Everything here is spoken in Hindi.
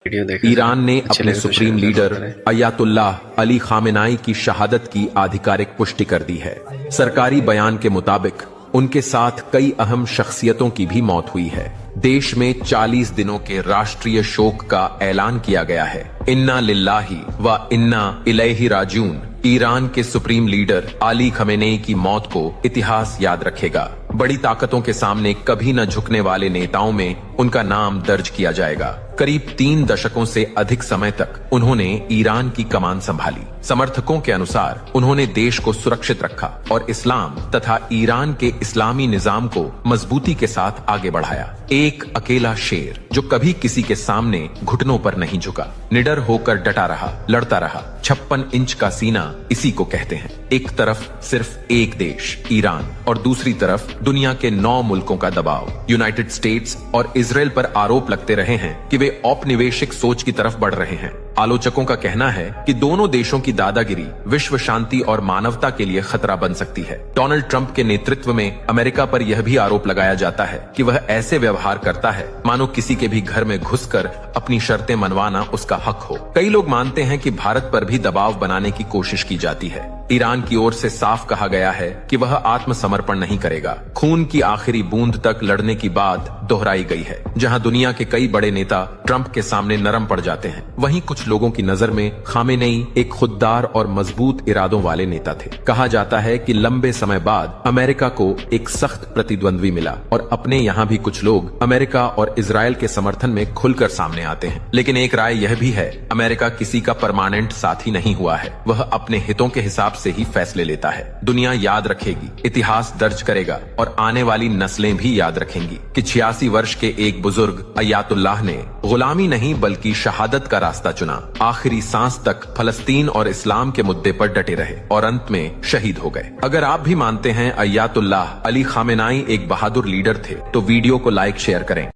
ईरान ने अपने सुप्रीम लीडर अयातुल्लाह अली खामेनाई की शहादत की आधिकारिक पुष्टि कर दी है। सरकारी बयान के मुताबिक उनके साथ कई अहम शख्सियतों की भी मौत हुई है। देश में 40 दिनों के राष्ट्रीय शोक का ऐलान किया गया है। इन्ना लिल्लाही व इन्ना इलैहि राजिऊन। ईरान के सुप्रीम लीडर अली खमेनेई की मौत को इतिहास याद रखेगा। बड़ी ताकतों के सामने कभी न झुकने वाले नेताओं में उनका नाम दर्ज किया जाएगा। करीब 3 दशकों से अधिक समय तक उन्होंने ईरान की कमान संभाली। समर्थकों के अनुसार उन्होंने देश को सुरक्षित रखा और इस्लाम तथा ईरान के इस्लामी निजाम को मजबूती के साथ आगे बढ़ाया। एक अकेला शेर जो कभी किसी के सामने घुटनों पर नहीं झुका, निडर होकर डटा रहा, लड़ता रहा। 56 इंच का सीना इसी को कहते हैं। एक तरफ सिर्फ एक देश ईरान और दूसरी तरफ दुनिया के 9 मुल्कों का दबाव। यूनाइटेड स्टेट्स और इजराइल पर आरोप लगते रहे हैं कि वे औपनिवेशिक सोच की तरफ बढ़ रहे हैं। आलोचकों का कहना है कि दोनों देशों की दादागिरी विश्व शांति और मानवता के लिए खतरा बन सकती है। डोनाल्ड ट्रंप के नेतृत्व में अमेरिका पर यह भी आरोप लगाया जाता है कि वह ऐसे व्यवहार करता है मानो किसी के भी घर में घुसकर अपनी शर्तें मनवाना उसका हक हो। कई लोग मानते हैं कि भारत पर भी दबाव बनाने की कोशिश की जाती है। ईरान की ओर से साफ कहा गया है कि वह आत्मसमर्पण नहीं करेगा। खून की आखिरी बूंद तक लड़ने की बात दोहराई गई है। जहां दुनिया के कई बड़े नेता ट्रंप के सामने नरम पड़ जाते हैं, वहीं कुछ लोगों की नजर में खामेनेई एक खुददार और मजबूत इरादों वाले नेता थे। कहा जाता है कि लंबे समय बाद अमेरिका को एक सख्त प्रतिद्वंद्वी मिला और अपने यहाँ भी कुछ लोग अमेरिका और इजराइल के समर्थन में खुलकर सामने आते हैं। लेकिन एक राय यह भी है, अमेरिका किसी का परमानेंट साथी नहीं हुआ है। वह अपने हितों के हिसाब से ही फैसले लेता है। दुनिया याद रखेगी, इतिहास दर्ज करेगा और आने वाली नस्लें भी याद रखेंगी कि 86 वर्ष के एक बुजुर्ग अयातुल्लाह ने गुलामी नहीं बल्कि शहादत का रास्ता चुना। आखिरी सांस तक फलस्तीन और इस्लाम के मुद्दे पर डटे रहे और अंत में शहीद हो गए। अगर आप भी मानते हैं अयातुल्लाह अली खामेनाई एक बहादुर लीडर थे तो वीडियो को लाइक शेयर करें।